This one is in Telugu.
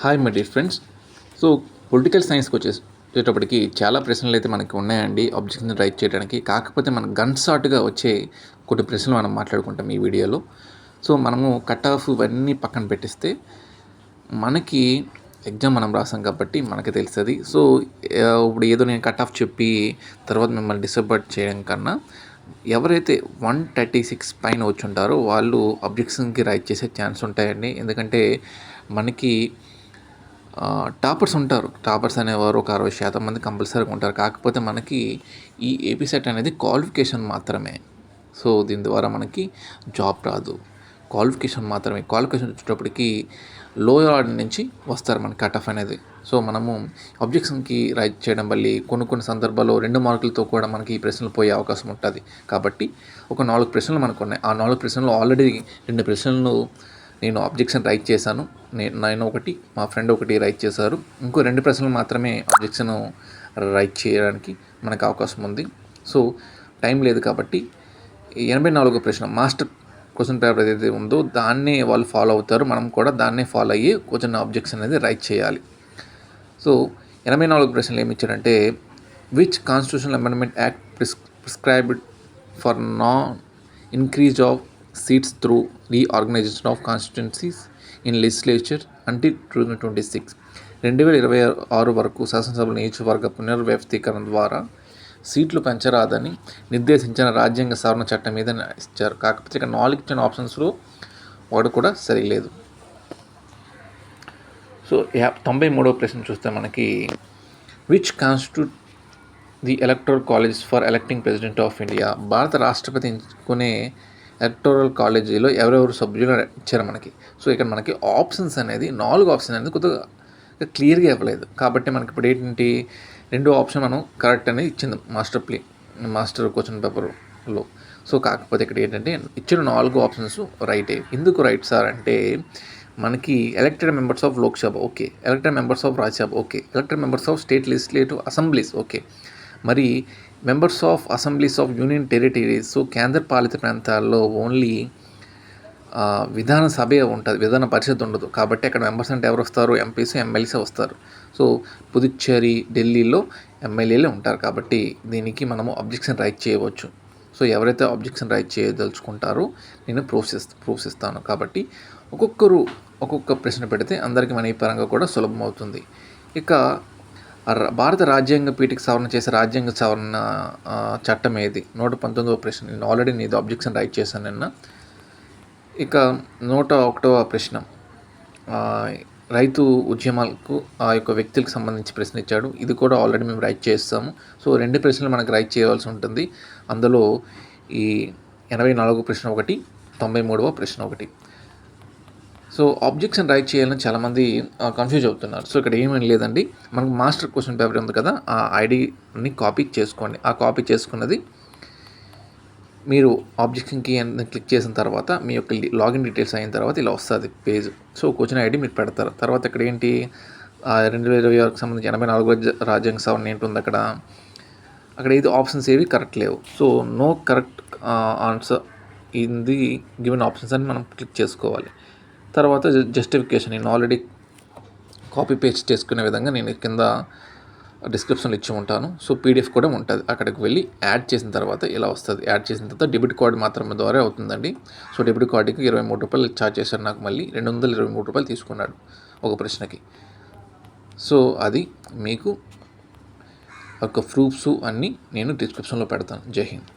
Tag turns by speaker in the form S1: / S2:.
S1: Hi my dear friends. So political సైన్స్కి వచ్చేటప్పటికి చాలా ప్రశ్నలు అయితే మనకి ఉన్నాయండి ఆబ్జెక్ట్స్ని రైట్ చేయడానికి. కాకపోతే మనకు గన్ షాట్గా వచ్చే కొన్ని ప్రశ్నలు మనం మాట్లాడుకుంటాం ఈ వీడియోలో. సో మనము కట్ ఆఫ్ ఇవన్నీ పక్కన పెట్టిస్తే మనకి ఎగ్జామ్ మనం రాసాం కాబట్టి మనకి తెలుస్తుంది. సో ఇప్పుడు ఏదో నేను కట్ ఆఫ్ చెప్పి తర్వాత మిమ్మల్ని డిసప్పాయింట్ చేయడం కన్నా ఎవరైతే 136 పైన వచ్చి ఉంటారో వాళ్ళు ఆబ్జెక్షన్కి రైట్ చేసే ఛాన్స్ ఉంటాయండి. ఎందుకంటే మనకి టాపర్స్ ఉంటారు. టాపర్స్ అనేవారు ఒక 60% మంది కంపల్సరీగా ఉంటారు. కాకపోతే మనకి ఈ ఏపీ సెట్ అనేది క్వాలిఫికేషన్ మాత్రమే. సో దీని ద్వారా మనకి జాబ్ రాదు, క్వాలిఫికేషన్ మాత్రమే. క్వాలిఫికేషన్ వచ్చేటప్పటికి లోయర్ నుంచి వస్తారు మనకి కట్ ఆఫ్ అనేది. సో మనము ఆబ్జెక్షన్కి రైట్ చేయడం వల్ల కొన్ని సందర్భాల్లో 2 మార్కులతో కూడా మనకి ఈ ప్రశ్నలు పోయే అవకాశం ఉంటుంది. కాబట్టి ఒక 4 ప్రశ్నలు మనకు ఉన్నాయి. ఆ 4 ప్రశ్నలు ఆల్రెడీ 2 ప్రశ్నలు నేను ఆబ్జెక్షన్ రైట్ చేశాను. నేను ఒకటి, మా ఫ్రెండ్ ఒకటి రైట్ చేశారు. ఇంకో 2 ప్రశ్నలు మాత్రమే ఆబ్జెక్షన్ రైట్ చేయడానికి మనకు అవకాశం ఉంది. సో టైం లేదు కాబట్టి 84వ ప్రశ్న మాస్టర్ క్వశ్చన్ పేపర్ ఏదైతే ఉందో దాన్నే వాళ్ళు ఫాలో అవుతారు. మనం కూడా దాన్నే ఫాలో అయ్యి క్వశ్చన్ ఆబ్జెక్షన్ అనేది రైట్ చేయాలి. సో 84వ ప్రశ్నలు ఏమి ఇచ్చారంటే, which constitutional amendment act prescribed for non increase of seats through reorganisation of constituencies in legislature until 2026. 2026 వరకు శాసనసభ నియోజకవర్గ పునర్వ్యవస్థీకరణ ద్వారా సీట్లు పెంచరాదని నిర్దేశించిన రాజ్యాంగ సవరణ చట్టం మీద ఇచ్చారు. కాకపోతే ఇక్కడ 4 ఇచ్చిన ఆప్షన్స్లో ఒకటి కూడా సరిలేదు. సో 93వ ప్రశ్న చూస్తే మనకి, which constitute the electoral college for electing president of India. భారత రాష్ట్రపతి ఎంచుకునే ఎలక్టోరల్ కాలేజీలో ఎవరెవరు సభ్యులు ఇచ్చారు మనకి. సో ఇక్కడ మనకి ఆప్షన్స్ అనేది 4 ఆప్షన్ అనేది కొద్దిగా క్లియర్గా ఇవ్వలేదు. కాబట్టి మనకి ఇప్పుడు ఏంటి, 2 ఆప్షన్ మనం కరెక్ట్ అనేది ఇచ్చింది మాస్టర్ క్వశ్చన్ పేపర్లో. సో కాకపోతే ఇక్కడ ఏంటంటే ఇచ్చిన 4 ఆప్షన్స్ రైటే. ఎందుకు రైట్ సార్ అంటే, మనకి elected members of Lok Sabha okay, elected members of Rajya Sabha okay, elected members of state legislative assemblies okay, మరి members of assemblies of union territories. So కేంద్ర పాలిత ప్రాంతాల్లో ఓన్లీ విధానసభే ఉంటుంది, విధాన పరిషత్ ఉండదు. కాబట్టి అక్కడ మెంబర్స్ అంటే ఎవరు వస్తారు, ఎంపీస్ ఎమ్మెల్యేసే వస్తారు. సో పుదుచ్చేరి, ఢిల్లీలో ఎమ్మెల్యేలే ఉంటారు. కాబట్టి దీనికి మనము ఆబ్జెక్షన్ రైట్ చేయవచ్చు. సో ఎవరైతే ఆబ్జెక్షన్ రైట్ చేయదలుచుకుంటారో నేను ప్రూఫ్స్ ఇస్తాను. కాబట్టి ఒక్కొక్కరు ఒక్కొక్క ప్రశ్న పెడితే అందరికీ మన ఈ పరంగా కూడా సులభం అవుతుంది. ఇక భారత రాజ్యాంగ పీఠకి సవరణ చేసే రాజ్యాంగ సవరణ చట్టం ఏది, 119వ ప్రశ్న. నేను ఆల్రెడీ నీది ఆబ్జెక్షన్ రైట్ చేశాను నిన్న. ఇక 101వ ప్రశ్న, రైతు ఉద్యమాలకు ఆ యొక్క వ్యక్తులకు సంబంధించి ప్రశ్న ఇచ్చాడు. ఇది కూడా ఆల్రెడీ మేము రైట్ చేస్తాము. సో 2 ప్రశ్నలు మనకు రైట్ చేయవలసి ఉంటుంది. అందులో ఈ 84వ ప్రశ్న ఒకటి, 93వ ప్రశ్న ఒకటి. సో ఆబ్జెక్షన్ రైట్ చేయాలని చాలామంది కన్ఫ్యూజ్ అవుతున్నారు. సో ఇక్కడ ఏమీ లేదండి, మనకు మాస్టర్ క్వశ్చన్ పేపర్ ఉంది కదా, ఆ ఐడిని కాపీ చేసుకోండి. ఆ కాపీ చేసుకున్నది మీరు ఆబ్జెక్షన్కి క్లిక్ చేసిన తర్వాత మీ యొక్క లాగిన్ డీటెయిల్స్ అయిన తర్వాత ఇలా వస్తుంది పేజ్. సో క్వశ్చన్ ఐడి మీరు పెడతారు. తర్వాత ఇక్కడ ఏంటి, 2026కి సంబంధించి 84వ రాజ్యాంగ సవరణ ఏంటి ఉంది అక్కడ ఇది ఆప్షన్స్ ఏవి కరెక్ట్ లేవు. So no correct answer in the given options అని మనం క్లిక్ చేసుకోవాలి. తర్వాత జస్టిఫికేషన్ నేను ఆల్రెడీ కాపీ పేస్ట్ చేసుకునే విధంగా నేను కింద డిస్క్రిప్షన్లో ఇచ్చి ఉంటాను. సో పీడిఎఫ్ కూడా ఉంటుంది. అక్కడికి వెళ్ళి యాడ్ చేసిన తర్వాత ఇలా వస్తుంది. యాడ్ చేసిన తర్వాత డెబిట్ కార్డు మాత్రమే ద్వారా అవుతుందండి. సో డెబిట్ కార్డుకి 23 రూపాయలు ఛార్జ్ చేశారు. నాకు మళ్ళీ 223 రూపాయలు తీసుకున్నాడు ఒక ప్రశ్నకి. సో అది మీకు ఒక ప్రూఫ్స్ అన్నీ నేను డిస్క్రిప్షన్లో పెడతాను. జై హింద్.